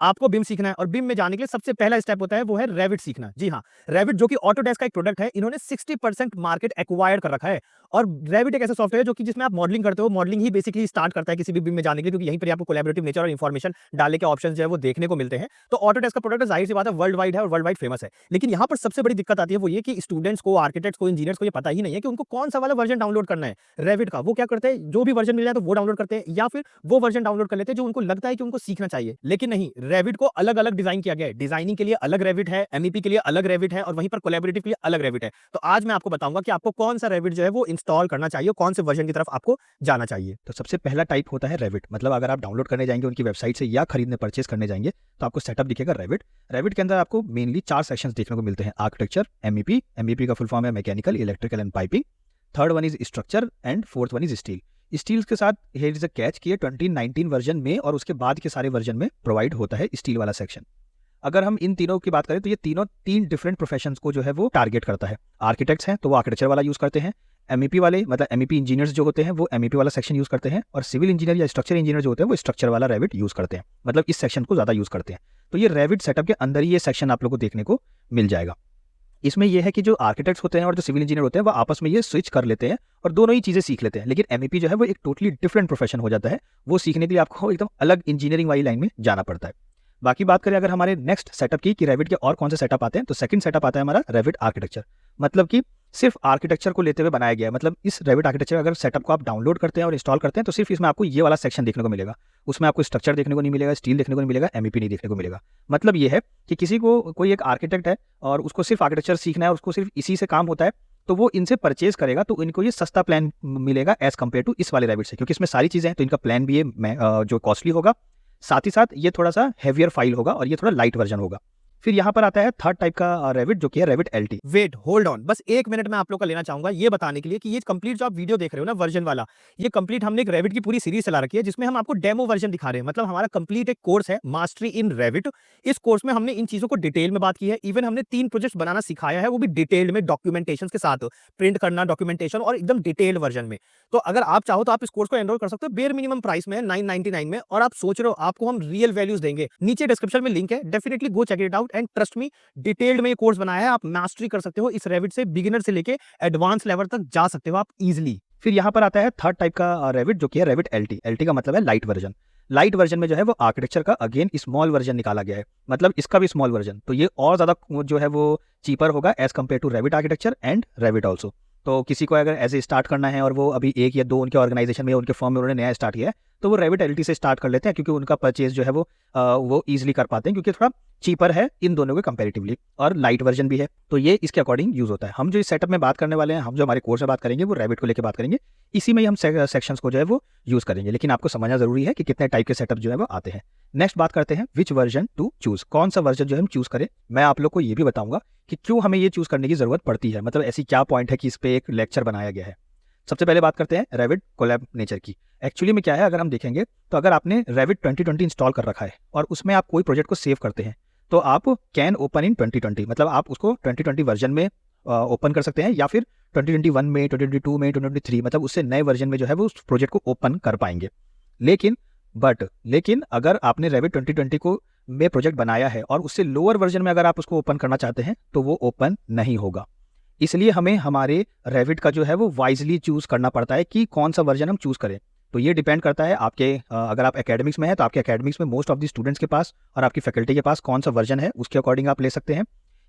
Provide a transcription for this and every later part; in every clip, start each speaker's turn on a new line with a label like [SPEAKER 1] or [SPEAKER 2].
[SPEAKER 1] आपको बिम सीखना है और बिम में जाने के लिए सबसे पहला स्टेप होता है वो है रेविट सीखना। जी हाँ, रेविट जो कि ऑटोडेस्क का एक प्रोडक्ट है, इन्होंने 60% मार्केट एक्वायर्ड कर रखा है। और रेविट एक ऐसा सॉफ्टवेयर है जो कि जिसमें आप मॉडलिंग करते हो, मॉडलिंग ही बेसिकली स्टार्ट करता है किसी भी बिम में जाने के लिए, क्योंकि यहीं पर आपको कोलैबोरेटिव नेचर और इन्फॉर्मेशन डालने के ऑप्शंस जो है वो देखने को मिलते हैं। तो ऑटोडेस्क का प्रोडक्ट जाहिर सी बात है वर्ल्ड वाइड है और वर्ल्ड वाइड फेमस है। लेकिन यहाँ पर सबसे बड़ी दिक्कत आती है वो ये कि स्टूडेंट्स को, आर्किटेक्ट्स को, इंजीनियर्स को ये पता ही नहीं है कि उनको कौन सा वाला वर्जन डाउनलोड करना है रेविट का। वो क्या करते हैं, जो भी वर्जन मिल जाए तो वो डाउनलोड करते हैं, या फिर वो वर्जन डाउनलोड कर लेते हैं जो उनको लगता है कि उनको सीखना चाहिए। लेकिन नहीं, रेविट को अलग अलग डिजाइन किया गया है। डिजाइनिंग के लिए अलग रेविट है, एमईपी के लिए अलग रेविट है, और वहीं पर कोलैबोरेटिव के लिए अलग रेविट है। तो आज मैं आपको बताऊंगा कि आपको कौन सा रेविट जो है वो इंस्टॉल करना चाहिए, कौन से वर्जन की तरफ आपको जाना चाहिए।
[SPEAKER 2] तो सबसे पहला टाइप होता है रेविट। मतलब अगर आप डाउनलोड करने जाएंगे उनकी वेबसाइट से या खरीदने परचेस करने जाएंगे तो आपको सेटअप दिखेगा रेविट। रेविट के अंदर आपको मेनली 4 सेक्शंस देखने को मिलते हैं। आर्किटेक्चर, एमईपी, एमईपी का फुल फॉर्म है mechanical, electrical and piping. Third one is structure and fourth one is steel. Steel के साथ हियर इज अ कैच कि 2019 वर्जन में और उसके बाद के सारे वर्जन में प्रोवाइड होता है स्टील वाला सेक्शन। अगर हम इन तीनों की बात करें तो ये तीनों 3 डिफरेंट प्रोफेशंस को जो है वो टारगेट करता है। आर्किटेक्ट्स हैं तो वो आर्किटेक्चर वाला यूज करते हैं, एमईपी वाले मतलब एमईपी इंजीनियर्स जो होते हैं वो एमईपी वाला सेक्शन यूज करते हैं, और सिविल इंजीनियर या स्ट्रक्चर इंजीनियर जो होते हैं वो स्ट्रक्चर वाला रेविट यूज करते हैं। मतलब इस सेक्शन को ज्यादा यूज करते हैं। तो ये रेविट सेटअप के अंदर ही ये सेक्शन आप लोग को देखने को मिल जाएगा। इसमें यह है कि जो आर्किटेक्ट्स होते हैं और जो सिविल इंजीनियर होते हैं वो आपस में ये स्विच कर लेते हैं और दोनों ही चीजें सीख लेते हैं। लेकिन एमईपी जो है वो एक टोटली डिफरेंट प्रोफेशन हो जाता है। वो सीखने के लिए आपको एकदम अलग इंजीनियरिंग वाली लाइन में जाना पड़ता है। बाकी बात करें अगर हमारे नेक्स्ट सेटअप की कि रेविट के और कौन से सेटअप आते हैं, तो सेकंड सेटअप आता है हमारा रेविट आर्किटेक्चर। मतलब कि सिर्फ आर्किटेक्चर को लेते हुए बनाया गया है। मतलब इस रेविट आर्किटेक्चर अगर सेटअप को आप डाउनलोड करते हैं और इंस्टॉल करते हैं तो सिर्फ इसमें आपको ये वाला सेक्शन देखने को मिलेगा। उसमें आपको स्ट्रक्चर देखने को नहीं मिलेगा, स्टील देखने को नहीं मिलेगा, एमईपी नहीं देखने को मिलेगा। मतलब ये है कि किसी को, कोई एक आर्किटेक्ट है और उसको सिर्फ आर्किटेक्चर सीखना है और उसको सिर्फ इसी से काम होता है, तो वो इनसे परचेज करेगा तो इनको ये सस्ता प्लान मिलेगा एज कम्पेयर टू इस वाले रेविट से, क्योंकि इसमें सारी चीजें हैं तो इनका प्लान भी है जो कॉस्टली होगा। साथ ही साथ ये थोड़ा सा हैवियर फाइल होगा और ये थोड़ा लाइट वर्जन होगा। फिर यहाँ पर आता है थर्ड टाइप का रेविट जो कि है Revit LT.
[SPEAKER 1] Wait hold on, बस 1 मिनट में आप लोग का लेना चाहूंगा ये बताने के लिए कि ये कंप्लीट जो आप वीडियो देख रहे हो ना वर्जन वाला, ये कंप्लीट हमने एक रेविट की पूरी सीरीज चला रखी है जिसमें हम आपको डेमो वर्जन दिखा रहे हैं। मतलब हमारा कंप्लीट एक कोर्स है मास्टरी इन रेविट। इस कोर्स में हमने इन चीजों को डिटेल में बात की है। इवन हमने 3 प्रोजेक्ट्स बनाना सिखाया है, वो भी डिटेल में डॉक्यूमेंटेशन के साथ, प्रिंट करना डॉक्यूमेंटेशन और एकदम डिटेल वर्जन में। तो अगर आप चाहो तो आप इस कोर्स को एनरोल कर सकते हो। बेयर मिनिमम प्राइस में है 999 में, और आप सोच रहे हो आपको हम रियल वैल्यूज देंगे, नीचे डिस्क्रिप्शन में लिंक है, definitely go check it out and trust me, detailed में ये कोर्स बनाया है। आप मास्टरी कर सकते हो इस रेविट से, बिगिनर से लेके एडवांस लेवल तक जा सकते हो आप इजीली।
[SPEAKER 2] फिर यहाँ पर आता है थर्ड टाइप का रेविट जो कि है रेविट एलटी। एलटी का मतलब है लाइट वर्जन। लाइट वर्जन में जो है वो आर्किटेक्चर का अगेन स्मॉल वर्जन निकाला गया है। मतलब इसका भी स्मॉल वर्जन, तो ये और ज्यादा जो है वो चीपर होगा as compared to Revit architecture and Revit also. तो किसी को अगर ऐसे स्टार्ट करना है और वो अभी 1 या 2 उनके ऑर्गेनाइजेशन में या उनके फर्म में उन्होंने नया स्टार्ट किया है, तो वो रेविट एलटी से स्टार्ट कर लेते हैं, क्योंकि उनका परचेज जो है वो ईजिली कर पाते हैं, क्योंकि थोड़ा चीपर है इन दोनों के कंपैरेटिवली और लाइट वर्जन भी है। तो ये इसके अकॉर्डिंग यूज होता है। हम जो इस सेटअप में बात करने वाले हैं, हम जो हमारे कोर्स में बात करेंगे वो रेविट को लेकर बात करेंगे। इसी में ही हम सेक्शंस को जो है वो यूज करेंगे। लेकिन आपको समझना जरूरी है कि कितने टाइप के सेटअप जो है वो आते हैं। नेक्स्ट बात करते हैं विच वर्जन टू चूज, कौन सा वर्जन जो है हम चूज करें। मैं आप लोग को ये भी बताऊंगा कि क्यों हमें ये चूज करने की जरूरत पड़ती है। मतलब ऐसी क्या पॉइंट है कि इस पे एक लेक्चर बनाया गया है। सबसे पहले बात करते हैं रेविट कोलैब नेचर की। एक्चुअली में क्या है, अगर हम देखेंगे तो अगर आपने रेविट 2020 इंस्टॉल कर रखा है और उसमें आप कोई प्रोजेक्ट को सेव करते हैं तो आप कैन ओपन इन 2020, मतलब आप उसको 2020 वर्जन में ओपन कर सकते हैं, या फिर 2021 में, 2022 में, 2023, मतलब उससे नए वर्जन में जो है वो उस प्रोजेक्ट को ओपन कर पाएंगे। लेकिन अगर आपने रेविट 2020 को में प्रोजेक्ट बनाया है और उससे लोअर वर्जन में अगर आप उसको ओपन करना चाहते हैं तो वो ओपन नहीं होगा। इसलिए हमें हमारे रेविट का जो है वो वाइजली चूज करना पड़ता है कि कौन सा वर्जन हम चूज करें। तो ये डिपेंड करता है आपके अगर आप एकेडमिक्स में है तो आपके एकेडमिक्स में मोस्ट ऑफ द स्टूडेंट्स के पास और आपकी फैकल्टी के पास कौन सा वर्जन है उसके अकॉर्डिंग आप ले सकते हैं,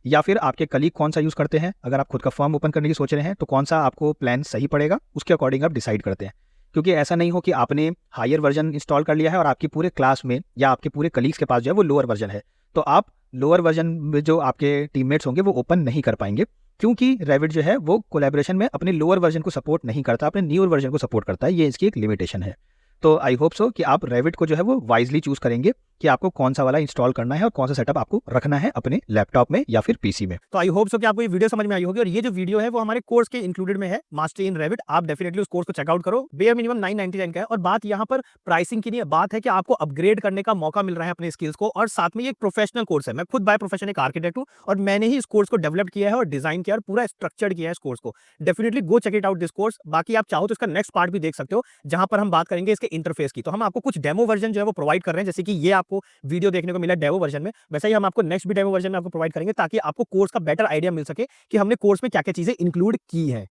[SPEAKER 2] या फिर आपके कलीग कौन सा यूज करते हैं। अगर आप खुद का फर्म ओपन करने की सोच रहे हैं तो कौन सा आपको प्लान सही पड़ेगा उसके अकॉर्डिंग आप डिसाइड करते हैं। क्योंकि ऐसा नहीं हो कि आपने हायर वर्जन इंस्टॉल कर लिया है और आपकी पूरे क्लास में या आपके पूरे कलीग्स के पास जो है वो लोअर वर्जन है, तो आप लोअर वर्जन में जो आपके टीममेट्स होंगे वो ओपन नहीं कर पाएंगे, क्योंकि रेविट जो है वो कोलैबोरेशन में अपने लोअर वर्जन को सपोर्ट नहीं करता, अपने न्यूअर वर्जन को सपोर्ट करता है। ये इसकी एक लिमिटेशन है। तो आई होप सो कि आप रेविट को जो है वो वाइजली चूज करेंगे कि आपको कौन सा वाला इंस्टॉल करना है और कौन सा सेटअप आपको रखना है अपने लैपटॉप में या फिर पीसी में।
[SPEAKER 1] तो आई होप सो कि आपको ये वीडियो समझ में आई होगी, और ये जो वीडियो है वो हमारे कोर्स के इंक्लूडेड में है, मास्टरी इन रेविट। आप डेफिनेटली उस कोर्स को चेकआउट करो। बेयर मिनिमम 999 का है, और बात यहाँ पर प्राइसिंग की नहीं है, बात है कि आपको अपग्रेड करने का मौका मिल रहा है अपने स्किल्स को, और साथ में ये एक प्रोफेशनल कोर्स है। मैं खुद बाय प्रोफेशन एक आर्किटेक्ट हूँ और मैंने ही इस कोर्स को डेवलप किया है और डिजाइन किया और पूरा स्ट्रक्चर किया है इस कोर्स को। Definitely go check it out this course. बाकी आप चाहो तो इसका नेक्स्ट पार्ट भी देख सकते हो जहां पर हम बात करेंगे इसके इंटरफेस की। तो हम आपको कुछ डेमो वर्जन जो है वो प्रोवाइड कर रहे हैं, जैसे कि ये आपको वीडियो देखने को मिला डेमो वर्जन में, वैसा ही हम आपको नेक्स्ट भी डेमो वर्जन में आपको प्रोवाइड करेंगे ताकि आपको कोर्स का बेटर आइडिया मिल सके कि हमने कोर्स में क्या-क्या चीजें इंक्लूड की हैं।